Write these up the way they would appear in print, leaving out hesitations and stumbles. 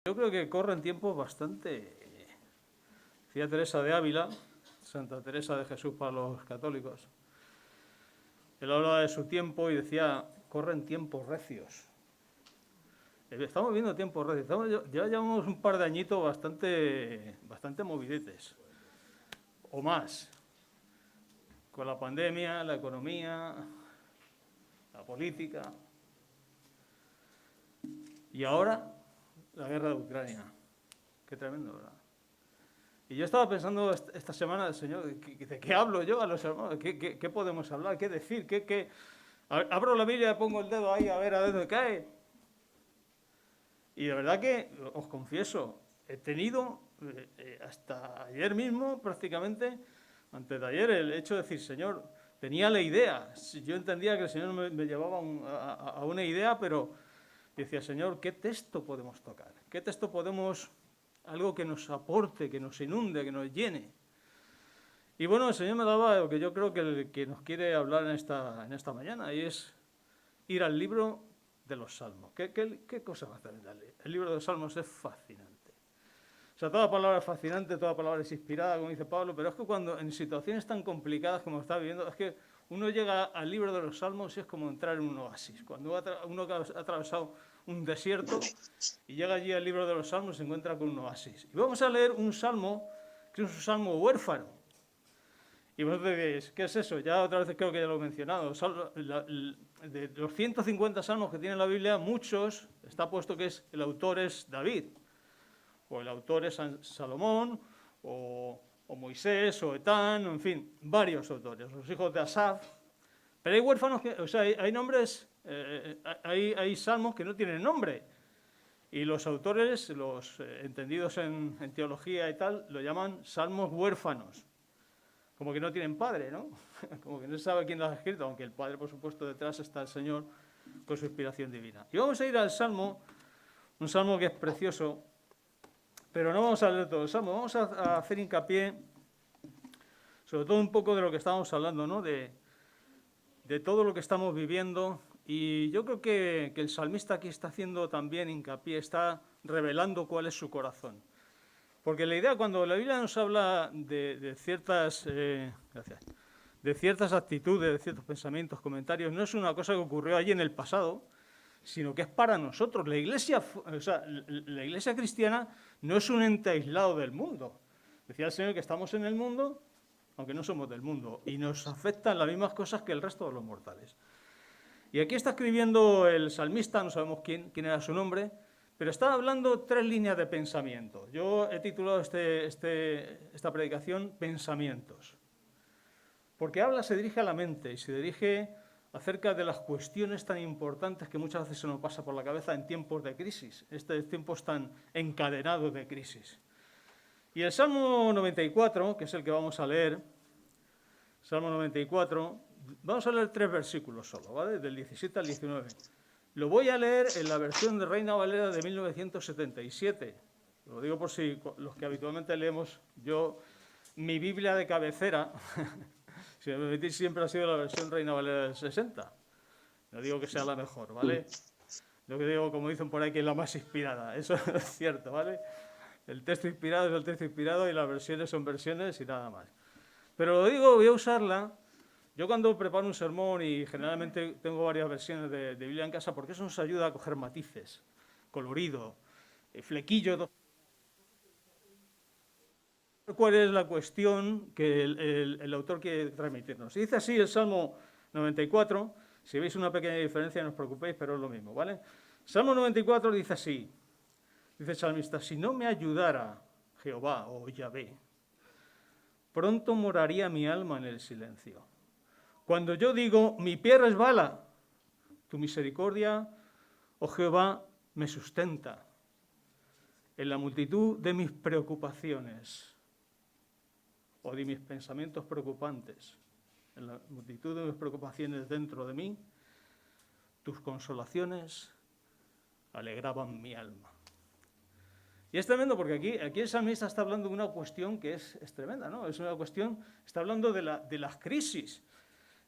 Yo creo que corren tiempos bastante... Decía Teresa de Ávila, Santa Teresa de Jesús para los católicos. Él hablaba de su tiempo y decía, corren tiempos recios. Estamos viendo tiempos recios. Ya llevamos un par de añitos bastante movidetes, o más. Con la pandemia, la economía, la política. Y ahora, la guerra de Ucrania. Qué tremendo, ¿verdad? Y yo estaba pensando esta semana, Señor, ¿de qué hablo yo a los hermanos? ¿Qué podemos hablar? ¿Qué decir? Abro la Biblia y pongo el dedo ahí a ver dónde cae. Y de verdad que, os confieso, he tenido, hasta ayer mismo prácticamente, antes de ayer, el hecho de decir, Señor, tenía la idea. Yo entendía que el Señor me llevaba a una idea, pero decía, Señor, ¿qué texto podemos tocar? ¿Qué texto podemos, algo que nos aporte, que nos inunde, que nos llene? Y bueno, el Señor me daba lo que yo creo que nos quiere hablar en esta mañana, y es ir al libro de los Salmos. ¿Qué cosa va a tener el libro de los Salmos? Es fascinante. O sea, toda palabra es fascinante, toda palabra es inspirada, como dice Pablo, pero es que cuando en situaciones tan complicadas como está viviendo, es que uno llega al libro de los Salmos y es como entrar en un oasis. Cuando uno ha atravesado un desierto y llega allí al libro de los Salmos se encuentra con un oasis. Y vamos a leer un salmo que es un salmo huérfano. Y vosotros diréis, ¿qué es eso? Ya otra vez creo que ya lo he mencionado. De los 150 salmos que tiene la Biblia, muchos está puesto que el autor es David, o el autor es Salomón, o Moisés, o Etán, en fin, varios autores, los hijos de Asaf. Pero hay huérfanos, hay nombres, hay salmos que no tienen nombre. Y los autores, los entendidos en teología y tal, lo llaman salmos huérfanos. Como que no tienen padre, ¿no? Como que no se sabe quién los ha escrito, aunque el padre, por supuesto, detrás está el Señor con su inspiración divina. Y vamos a ir al Salmo, un salmo que es precioso, pero no vamos a leer todo el salmo, vamos a hacer hincapié, sobre todo un poco de lo que estábamos hablando, ¿no? De todo lo que estamos viviendo. Y yo creo que el salmista aquí está haciendo también hincapié, está revelando cuál es su corazón. Porque la idea, cuando la Biblia nos habla de ciertas actitudes, de ciertos pensamientos, comentarios, no es una cosa que ocurrió allí en el pasado, sino que es para nosotros. La Iglesia cristiana no es un ente aislado del mundo. Decía el Señor que estamos en el mundo, aunque no somos del mundo, y nos afectan las mismas cosas que el resto de los mortales. Y aquí está escribiendo el salmista, no sabemos quién era su nombre, pero está hablando 3 líneas de pensamiento. Yo he titulado esta predicación Pensamientos. Porque se dirige a la mente y se dirige acerca de las cuestiones tan importantes que muchas veces se nos pasa por la cabeza en tiempos de crisis, tiempos tan encadenados de crisis. Y el Salmo 94, que es el que vamos a leer, Salmo 94, vamos a leer 3 versículos solo, ¿vale? Del 17 al 19. Lo voy a leer en la versión de Reina Valera de 1977. Lo digo por si los que habitualmente leemos, mi Biblia de cabecera, si me permitís, siempre ha sido la versión Reina Valera del 60. No digo que sea la mejor, ¿vale? Lo que digo, como dicen por ahí, que es la más inspirada. Eso es cierto, ¿vale? El texto inspirado es el texto inspirado y las versiones son versiones y nada más. Pero lo digo, voy a usarla. Yo cuando preparo un sermón, y generalmente tengo varias versiones de Biblia en casa, porque eso nos ayuda a coger matices, colorido, flequillo. ¿Cuál es la cuestión que el autor quiere transmitirnos? Y dice así el Salmo 94, si veis una pequeña diferencia no os preocupéis, pero es lo mismo, ¿vale? Salmo 94 dice así, dice el salmista, si no me ayudara Jehová o Yahvé, pronto moraría mi alma en el silencio. Cuando yo digo, mi pie resbala, tu misericordia, oh Jehová, me sustenta. En la multitud de mis preocupaciones o de mis pensamientos preocupantes, en la multitud de mis preocupaciones dentro de mí, tus consolaciones alegraban mi alma. Y es tremendo porque aquí el salmista está hablando de una cuestión que es tremenda, ¿no? Es una cuestión, está hablando de las crisis.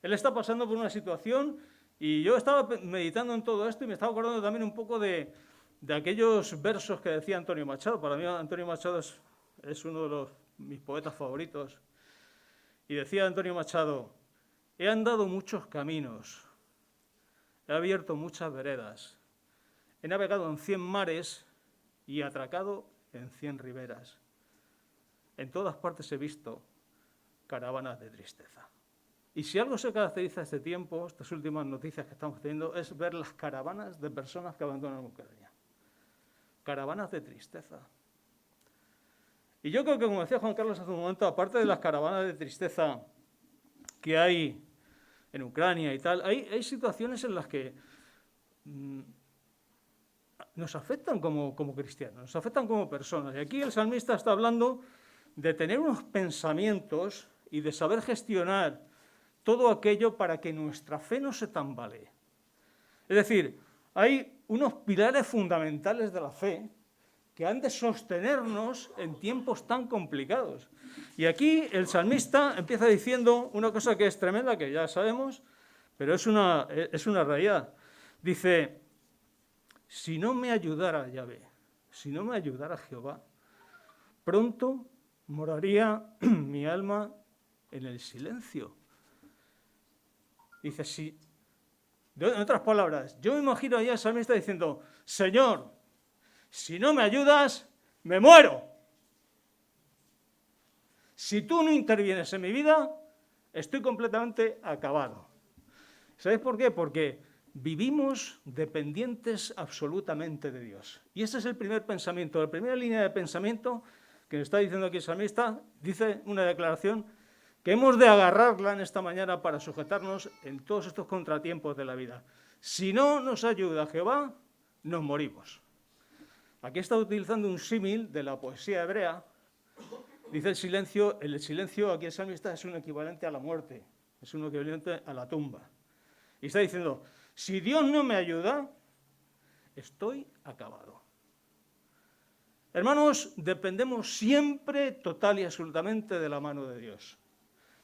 Él está pasando por una situación y yo estaba meditando en todo esto y me estaba acordando también un poco de de aquellos versos que decía Antonio Machado. Para mí Antonio Machado es uno de mis poetas favoritos. Y decía Antonio Machado: he andado muchos caminos, he abierto muchas veredas, he navegado en 100 mares y atracado en 100 riberas. En todas partes he visto caravanas de tristeza. Y si algo se caracteriza este tiempo, estas últimas noticias que estamos teniendo, es ver las caravanas de personas que abandonan Ucrania. Caravanas de tristeza. Y yo creo que, como decía Juan Carlos hace un momento, aparte de las caravanas de tristeza que hay en Ucrania y tal, hay situaciones en las que nos afectan como cristianos, nos afectan como personas. Y aquí el salmista está hablando de tener unos pensamientos y de saber gestionar todo aquello para que nuestra fe no se tambalee. Es decir, hay unos pilares fundamentales de la fe que han de sostenernos en tiempos tan complicados. Y aquí el salmista empieza diciendo una cosa que es tremenda, que ya sabemos, pero es una realidad. Dice: si no me ayudara Yahvé, si no me ayudara Jehová, pronto moraría mi alma en el silencio. Dice, sí. En otras palabras, yo me imagino allá al salmista diciendo: Señor, si no me ayudas, me muero. Si tú no intervienes en mi vida, estoy completamente acabado. ¿Sabéis por qué? Porque vivimos dependientes absolutamente de Dios. Y ese es el primer pensamiento, la primera línea de pensamiento que nos está diciendo aquí el salmista. Dice una declaración que hemos de agarrarla en esta mañana para sujetarnos en todos estos contratiempos de la vida. Si no nos ayuda Jehová, nos morimos. Aquí está utilizando un símil de la poesía hebrea. Dice el silencio aquí el salmista es un equivalente a la muerte, es un equivalente a la tumba. Y está diciendo: si Dios no me ayuda, estoy acabado. Hermanos, dependemos siempre total y absolutamente de la mano de Dios.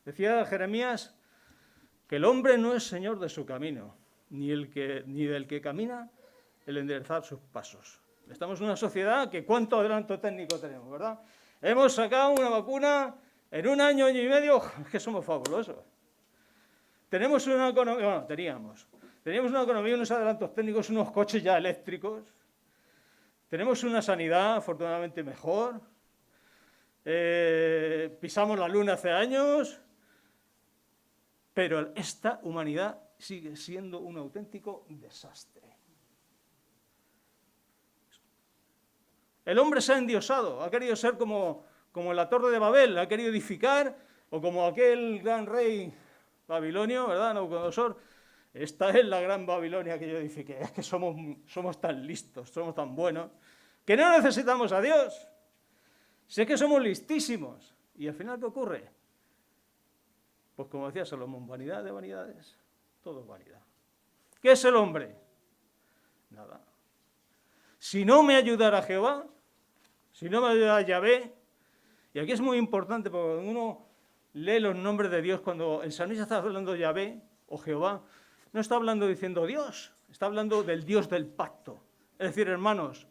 Decía Jeremías que el hombre no es señor de su camino, ni del que camina el enderezar sus pasos. Estamos en una sociedad que cuánto adelanto técnico tenemos, ¿verdad? Hemos sacado una vacuna en 1 año, año y medio, es que somos fabulosos. Tenemos una economía, teníamos una economía, unos adelantos técnicos, unos coches ya eléctricos. Tenemos una sanidad afortunadamente mejor. Pisamos la luna hace años. Pero esta humanidad sigue siendo un auténtico desastre. El hombre se ha endiosado, ha querido ser como la Torre de Babel, ha querido edificar, o como aquel gran rey babilonio, ¿verdad? Nabucodonosor. Esta es la gran Babilonia que yo edifiqué. Es que somos tan listos, somos tan buenos, que no necesitamos a Dios. Sé que somos listísimos. ¿Y al final qué ocurre? Pues como decía Salomón, vanidad de vanidades, todo es vanidad. ¿Qué es el hombre? Nada. Si no me ayudara Jehová, si no me ayudara Yahvé, y aquí es muy importante porque cuando uno lee los nombres de Dios, cuando el salmista está hablando de Yahvé o Jehová, no está hablando diciendo Dios, está hablando del Dios del pacto. Es decir, hermanos,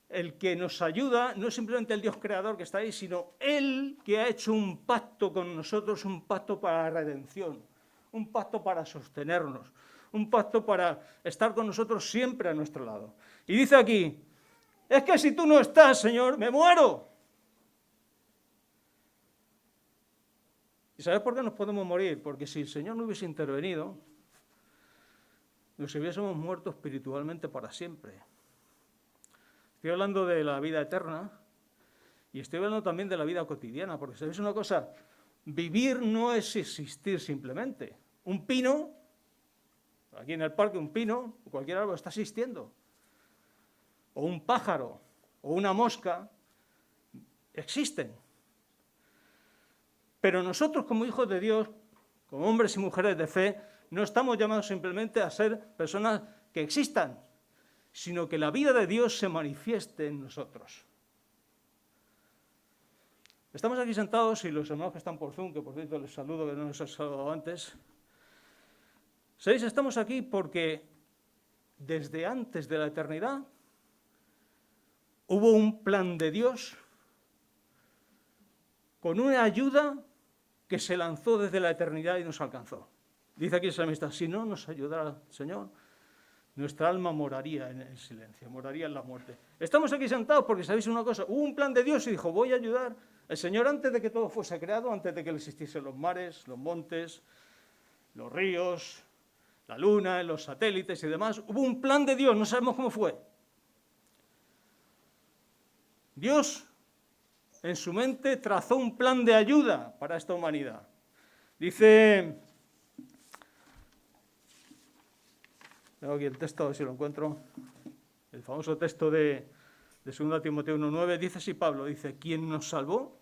el que nos ayuda no es simplemente el Dios creador que está ahí, sino Él que ha hecho un pacto con nosotros, un pacto para la redención, un pacto para sostenernos, un pacto para estar con nosotros siempre a nuestro lado. Y dice aquí: es que si tú no estás, Señor, me muero. ¿Y sabes por qué nos podemos morir? Porque si el Señor no hubiese intervenido, nos hubiésemos muerto espiritualmente para siempre. Estoy hablando de la vida eterna y estoy hablando también de la vida cotidiana, porque ¿sabéis una cosa? Vivir no es existir simplemente. Un pino, aquí en el parque un pino, cualquier árbol está existiendo. O un pájaro, o una mosca, existen. Pero nosotros como hijos de Dios, como hombres y mujeres de fe, no estamos llamados simplemente a ser personas que existan, sino que la vida de Dios se manifieste en nosotros. Estamos aquí sentados y los hermanos que están por Zoom, que por cierto les saludo, que no les he saludado antes. ¿Sabéis? Estamos aquí porque desde antes de la eternidad hubo un plan de Dios con una ayuda que se lanzó desde la eternidad y nos alcanzó. Dice aquí el salmista, si no nos ayudara el Señor, nuestra alma moraría en el silencio, moraría en la muerte. Estamos aquí sentados porque sabéis una cosa, hubo un plan de Dios y dijo, voy a ayudar al Señor antes de que todo fuese creado, antes de que existiesen los mares, los montes, los ríos, la luna, los satélites y demás. Hubo un plan de Dios, no sabemos cómo fue. Dios, en su mente, trazó un plan de ayuda para esta humanidad. Dice, tengo aquí el texto, a ver si lo encuentro, el famoso texto de 2 Timoteo 1:9, dice así Pablo, dice, quien nos salvó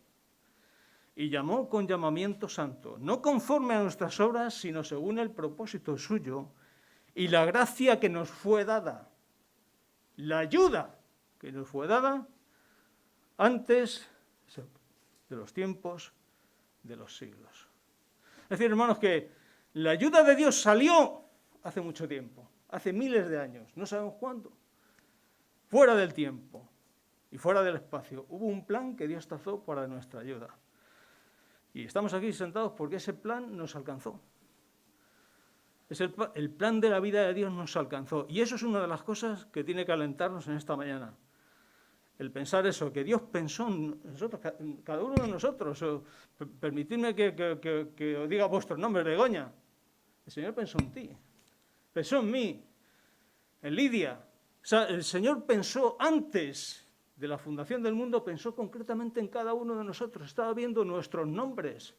y llamó con llamamiento santo, no conforme a nuestras obras, sino según el propósito suyo y la gracia que nos fue dada, la ayuda que nos fue dada antes de los tiempos de los siglos. Es decir, hermanos, que la ayuda de Dios salió hace mucho tiempo, hace miles de años, no sabemos cuándo, fuera del tiempo y fuera del espacio. Hubo un plan que Dios trazó para nuestra ayuda. Y estamos aquí sentados porque ese plan nos alcanzó. El plan de la vida de Dios nos alcanzó. Y eso es una de las cosas que tiene que alentarnos en esta mañana. El pensar eso, que Dios pensó en nosotros, cada uno de nosotros. Permitidme que os diga vuestros nombres, Begoña. El Señor pensó en ti, pensó en mí, en Lidia. O sea, el Señor pensó antes de la fundación del mundo, pensó concretamente en cada uno de nosotros. Estaba viendo nuestros nombres.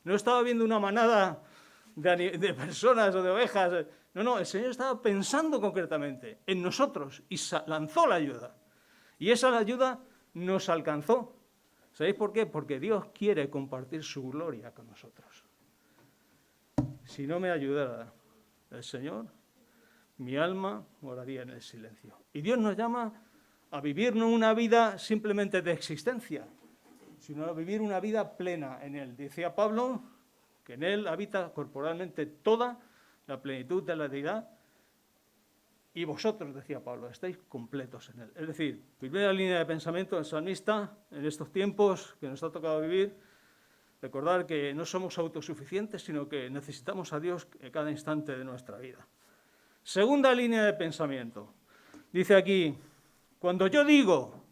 No estaba viendo una manada de personas o de ovejas. No, el Señor estaba pensando concretamente en nosotros y lanzó la ayuda. Y esa ayuda nos alcanzó. ¿Sabéis por qué? Porque Dios quiere compartir su gloria con nosotros. Si no me ayudara el Señor, mi alma moraría en el silencio. Y Dios nos llama a vivir no una vida simplemente de existencia, sino a vivir una vida plena en Él. Decía Pablo que en Él habita corporalmente toda la plenitud de la deidad, y vosotros, decía Pablo, estáis completos en Él. Es decir, primera línea de pensamiento del salmista en estos tiempos que nos ha tocado vivir, recordar que no somos autosuficientes, sino que necesitamos a Dios en cada instante de nuestra vida. Segunda línea de pensamiento. Dice aquí, cuando yo digo,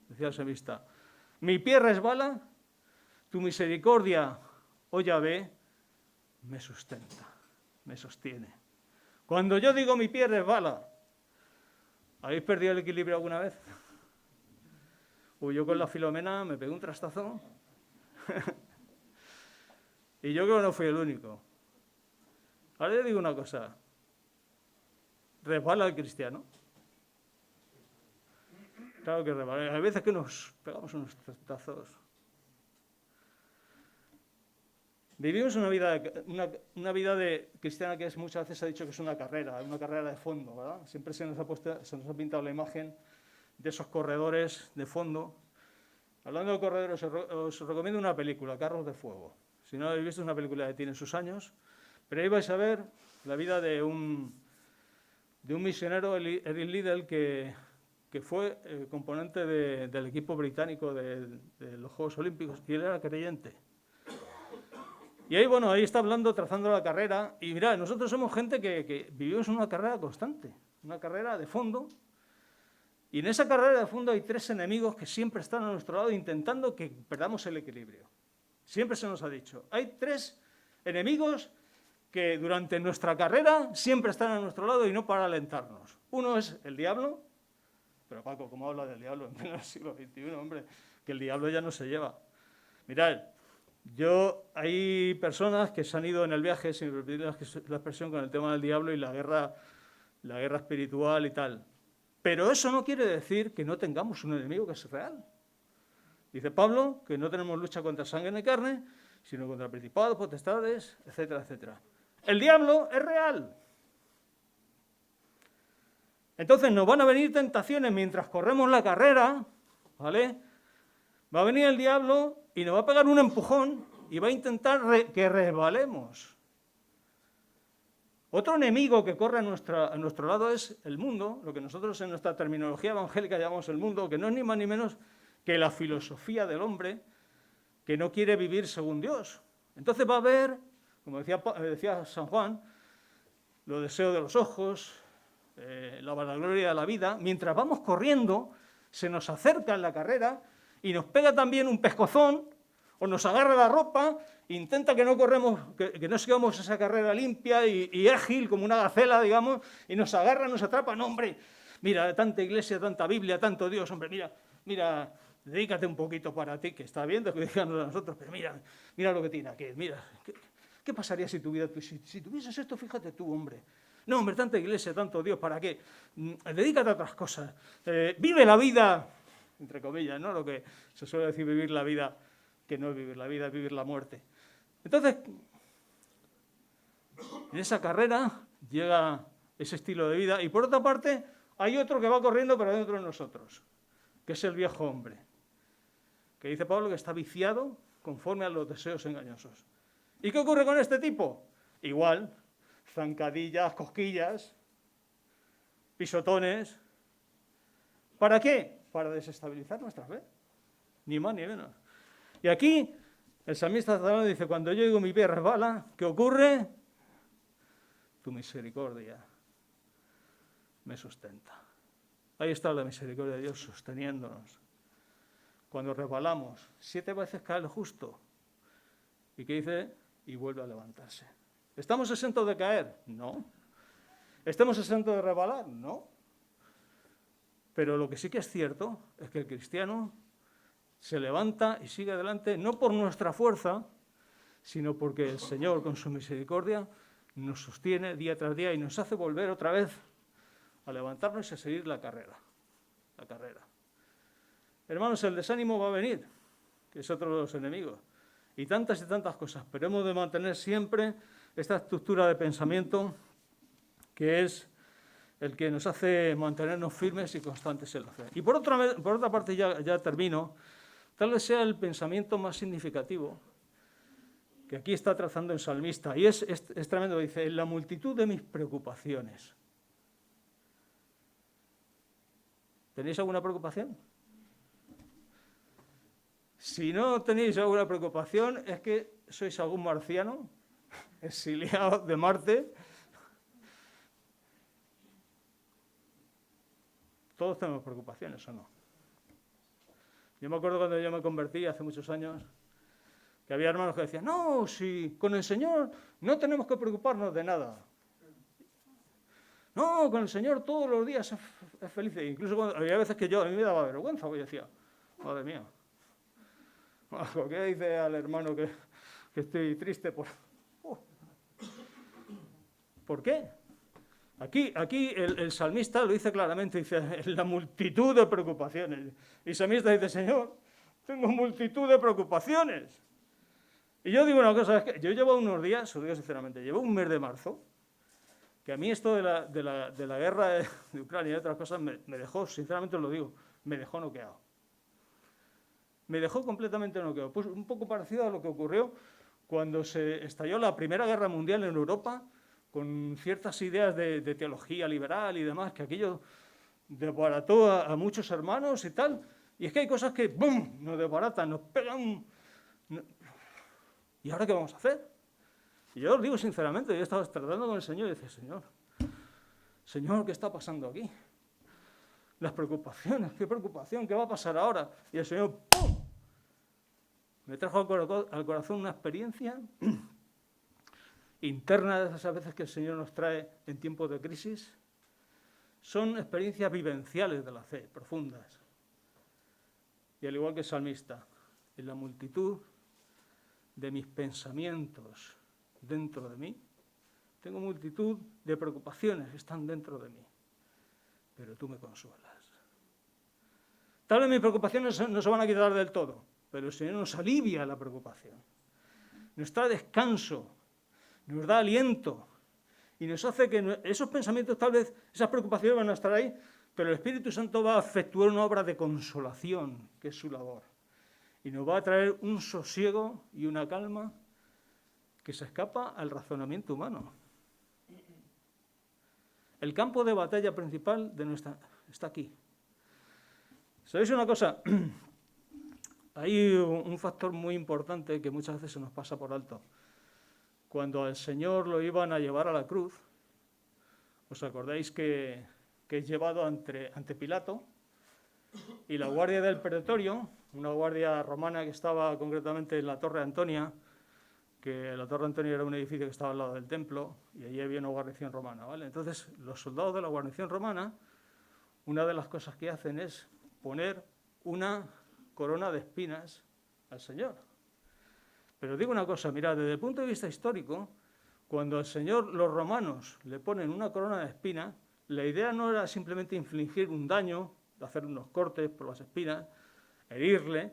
decía el salmista, mi pie resbala, tu misericordia, oh Yahvé, me sustenta, me sostiene. Cuando yo digo mi pie resbala, ¿habéis perdido el equilibrio alguna vez? Yo con la Filomena me pegué un trastazo y yo creo que no fui el único. Ahora le digo una cosa, ¿resbala el cristiano? Claro que resbala. Hay veces que nos pegamos unos trastazos. Vivimos una vida de cristiana que muchas veces se ha dicho que es una carrera de fondo, ¿verdad? Siempre se nos ha pintado la imagen de esos corredores de fondo. Hablando de corredores, os recomiendo una película, Carros de Fuego. Si no la habéis visto, es una película que tiene sus años, pero ahí vais a ver la vida de un misionero, Eric Liddell, que fue componente del equipo británico de los Juegos Olímpicos, y él era creyente. Y ahí, ahí está hablando, trazando la carrera. Y mirad, nosotros somos gente que vivimos una carrera constante, una carrera de fondo. Y en esa carrera de fondo hay 3 enemigos que siempre están a nuestro lado intentando que perdamos el equilibrio. Siempre se nos ha dicho. Hay 3 enemigos que durante nuestra carrera siempre están a nuestro lado y no para alentarnos. Uno es el diablo. Pero Paco, ¿cómo habla del diablo en pleno siglo XXI? Hombre, que el diablo ya no se lleva. Mirad. Hay personas que se han ido en el viaje, sin repetir la expresión, con el tema del diablo y la guerra espiritual y tal. Pero eso no quiere decir que no tengamos un enemigo que es real. Dice Pablo que no tenemos lucha contra sangre ni carne, sino contra principados, potestades, etcétera, etcétera. El diablo es real. Entonces nos van a venir tentaciones mientras corremos la carrera, ¿vale? Va a venir el diablo y nos va a pegar un empujón y va a intentar que resbalemos. Otro enemigo que corre a nuestro lado es el mundo, lo que nosotros en nuestra terminología evangélica llamamos el mundo, que no es ni más ni menos que la filosofía del hombre que no quiere vivir según Dios. Entonces va a haber, como decía San Juan, los deseos de los ojos, la vanagloria de la vida. Mientras vamos corriendo, se nos acerca en la carrera y nos pega también un pescozón o nos agarra la ropa, intenta que no corremos, que no sigamos esa carrera limpia y ágil como una gacela, digamos, y nos agarra, nos atrapa. No, hombre, mira, tanta iglesia, tanta Biblia, tanto Dios, hombre, mira, dedícate un poquito para ti, que está bien de que digan a nosotros, pero mira lo que tiene aquí, mira, ¿qué pasaría si tuvieses esto? Fíjate tú, hombre. No, hombre, tanta iglesia, tanto Dios, ¿para qué? Dedícate a otras cosas. Vive la vida, entre comillas, ¿no? Lo que se suele decir, vivir la vida, que no es vivir la vida, es vivir la muerte. Entonces, en esa carrera llega ese estilo de vida y por otra parte hay otro que va corriendo pero dentro de nosotros, que es el viejo hombre, que dice Pablo que está viciado conforme a los deseos engañosos. ¿Y qué ocurre con este tipo? Igual, zancadillas, cosquillas, pisotones. ¿Para qué? Para desestabilizar nuestra fe, ni más ni menos. Y aquí el salmista dice, cuando yo digo mi pie resbala, ¿qué ocurre? Tu misericordia me sustenta. Ahí está la misericordia de Dios sosteniéndonos. Cuando resbalamos, 7 veces cae el justo. ¿Y qué dice? Y vuelve a levantarse. ¿Estamos exentos de caer? No. ¿Estamos exentos de resbalar? No. Pero lo que sí que es cierto es que el cristiano se levanta y sigue adelante, no por nuestra fuerza, sino porque el Señor, con su misericordia, nos sostiene día tras día y nos hace volver otra vez a levantarnos y a seguir la carrera. Hermanos, el desánimo va a venir, que es otro de los enemigos, y tantas cosas, pero hemos de mantener siempre esta estructura de pensamiento que es el que nos hace mantenernos firmes y constantes en la fe. Y por otra parte, ya termino, tal vez sea el pensamiento más significativo que aquí está trazando el salmista, y es tremendo, dice, en la multitud de mis preocupaciones. ¿Tenéis alguna preocupación? Si no tenéis alguna preocupación, es que sois algún marciano, exiliado de Marte. Todos tenemos preocupaciones, ¿o no? Yo me acuerdo cuando yo me convertí hace muchos años, que había hermanos que decían, no, si con el Señor no tenemos que preocuparnos de nada. No, con el Señor todos los días es feliz. Incluso había veces que a mí me daba vergüenza, porque yo decía, madre mía, ¿por qué dice al hermano que estoy triste? ¿Por qué? Aquí el salmista lo dice claramente, dice, en la multitud de preocupaciones. Y el salmista dice, Señor, tengo multitud de preocupaciones. Y yo digo una cosa, es que yo llevo unos días, os digo sinceramente, llevo un mes de marzo, que a mí esto de la guerra de Ucrania y otras cosas me dejó, sinceramente os lo digo, me dejó noqueado. Me dejó completamente noqueado. Pues un poco parecido a lo que ocurrió cuando se estalló la Primera Guerra Mundial en Europa, con ciertas ideas de teología liberal y demás, que aquello desbarató a muchos hermanos y tal. Y es que hay cosas que, ¡bum!, nos desbaratan, nos pegan. ¿Y ahora qué vamos a hacer? Y yo os digo sinceramente, yo estaba tratando con el Señor y decía, Señor, ¿qué está pasando aquí? Las preocupaciones, ¿qué preocupación? ¿Qué va a pasar ahora? Y el Señor, ¡pum!, me trajo al corazón una experiencia interna de esas veces que el Señor nos trae en tiempos de crisis. Son experiencias vivenciales de la fe, profundas. Y al igual que el salmista, en la multitud de mis pensamientos dentro de mí, tengo multitud de preocupaciones que están dentro de mí, pero tú me consuelas. Tal vez mis preocupaciones no se van a quitar del todo, pero el Señor nos alivia la preocupación, nos trae descanso, nos da aliento y nos hace que esos pensamientos, tal vez esas preocupaciones van a estar ahí, pero el Espíritu Santo va a efectuar una obra de consolación, que es su labor, y nos va a traer un sosiego y una calma que se escapa al razonamiento humano. El campo de batalla principal está aquí. ¿Sabéis una cosa? Hay un factor muy importante que muchas veces se nos pasa por alto. Cuando al Señor lo iban a llevar a la cruz, ¿os acordáis que es llevado ante Pilato? Y la guardia del pretorio, una guardia romana que estaba concretamente en la Torre Antonia, que la Torre Antonia era un edificio que estaba al lado del templo, y allí había una guarnición romana, ¿vale? Entonces, los soldados de la guarnición romana, una de las cosas que hacen es poner una corona de espinas al Señor. Pero digo una cosa, mirad, desde el punto de vista histórico, cuando al Señor los romanos le ponen una corona de espinas, la idea no era simplemente infligir un daño, hacer unos cortes por las espinas, herirle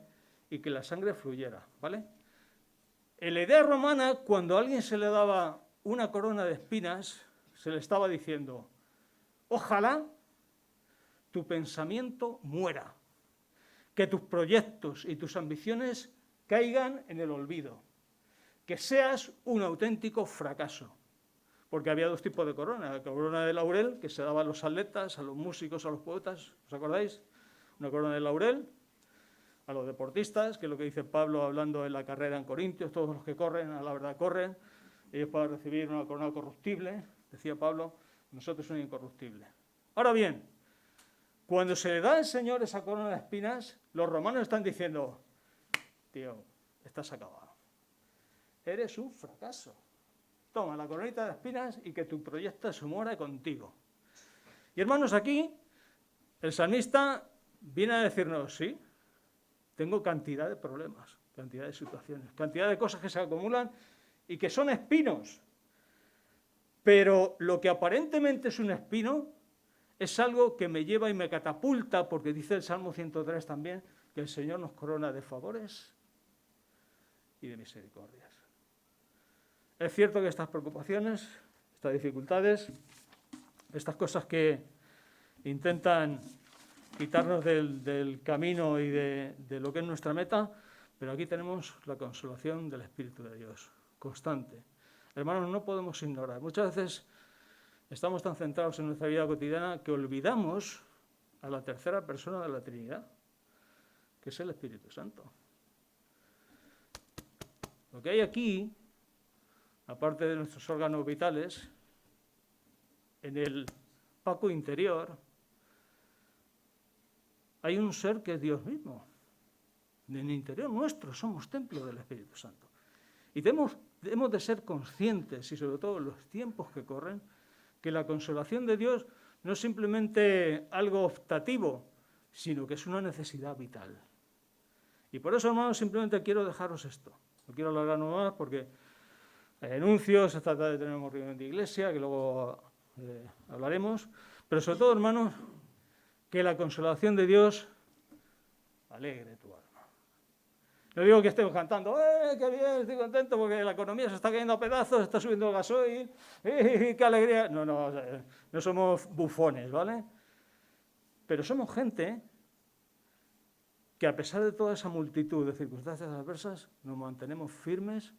y que la sangre fluyera, ¿vale? En la idea romana, cuando a alguien se le daba una corona de espinas, se le estaba diciendo, ojalá tu pensamiento muera, que tus proyectos y tus ambiciones caigan en el olvido, que seas un auténtico fracaso. Porque había dos tipos de corona, la corona de laurel, que se daba a los atletas, a los músicos, a los poetas, ¿os acordáis? Una corona de laurel, a los deportistas, que es lo que dice Pablo hablando en la carrera en Corintios, todos los que corren, a la verdad corren, ellos pueden recibir una corona corruptible, decía Pablo, nosotros una incorruptible. Ahora bien, cuando se le da al Señor esa corona de espinas, los romanos están diciendo, tío, estás acabado, eres un fracaso. Toma la coronita de espinas y que tu proyecto se muera contigo. Y hermanos, aquí el salmista viene a decirnos, sí, tengo cantidad de problemas, cantidad de situaciones, cantidad de cosas que se acumulan y que son espinos. Pero lo que aparentemente es un espino es algo que me lleva y me catapulta, porque dice el Salmo 103 también, que el Señor nos corona de favores y de misericordias. Es cierto que estas preocupaciones, estas dificultades, estas cosas que intentan quitarnos del camino y de lo que es nuestra meta, pero aquí tenemos la consolación del Espíritu de Dios, constante. Hermanos, no podemos ignorar. Muchas veces estamos tan centrados en nuestra vida cotidiana que olvidamos a la tercera persona de la Trinidad, que es el Espíritu Santo. Lo que hay aquí, aparte de nuestros órganos vitales, en el Paco interior, hay un ser que es Dios mismo. En el interior nuestro somos templo del Espíritu Santo. Y debemos de ser conscientes, y sobre todo en los tiempos que corren, que la consolación de Dios no es simplemente algo optativo, sino que es una necesidad vital. Y por eso, hermanos, simplemente quiero dejaros esto. No quiero alargar más porque hay anuncios, esta tarde tenemos reunión de iglesia, que luego hablaremos. Pero sobre todo, hermanos, que la consolación de Dios alegre tu alma. No digo que estemos cantando, qué bien, estoy contento porque la economía se está cayendo a pedazos, está subiendo el gasoil, qué alegría. No somos bufones, ¿vale? Pero somos gente que a pesar de toda esa multitud de circunstancias adversas, nos mantenemos firmes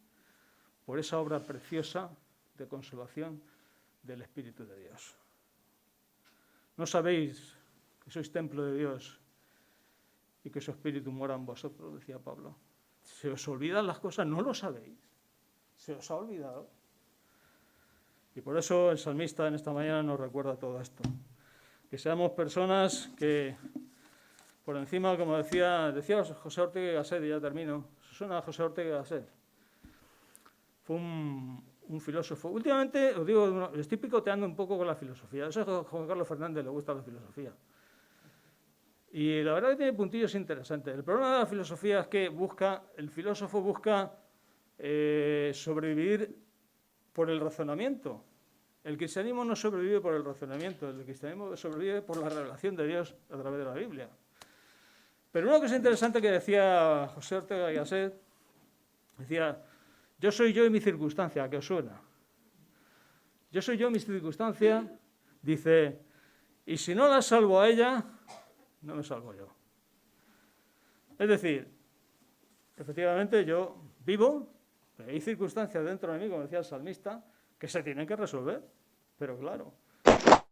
por esa obra preciosa de consolación del Espíritu de Dios. ¿No sabéis que sois templo de Dios y que su Espíritu mora en vosotros?, decía Pablo. ¿Se os olvidan las cosas? ¿No lo sabéis? ¿Se os ha olvidado? Y por eso el salmista en esta mañana nos recuerda todo esto. Que seamos personas que, por encima, como decía José Ortega y Gasset, y ya termino. ¿Suena a José Ortega y Gasset? Fue un filósofo. Últimamente, os digo, estoy picoteando un poco con la filosofía. Eso a Juan Carlos Fernández le gusta la filosofía. Y la verdad que tiene puntillos interesantes. El problema de la filosofía es que el filósofo busca sobrevivir por el razonamiento. El cristianismo no sobrevive por el razonamiento, el cristianismo sobrevive por la revelación de Dios a través de la Biblia. Pero una cosa interesante que decía José Ortega y Gasset, decía, yo soy yo y mi circunstancia, ¿a qué os suena? Yo soy yo y mi circunstancia, dice, y si no la salvo a ella, no me salvo yo. Es decir, efectivamente yo vivo, pero hay circunstancias dentro de mí, como decía el salmista, que se tienen que resolver. Pero claro,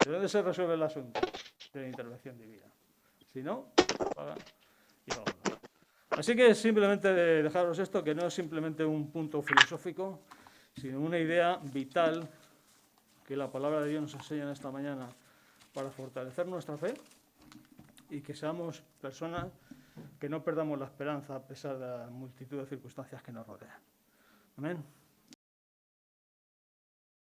¿De dónde se resuelve el asunto? De la intervención divina. Si no, apaga y vámonos. Así que simplemente dejaros esto, que no es simplemente un punto filosófico, sino una idea vital que la palabra de Dios nos enseña en esta mañana para fortalecer nuestra fe y que seamos personas que no perdamos la esperanza a pesar de la multitud de circunstancias que nos rodean. Amén.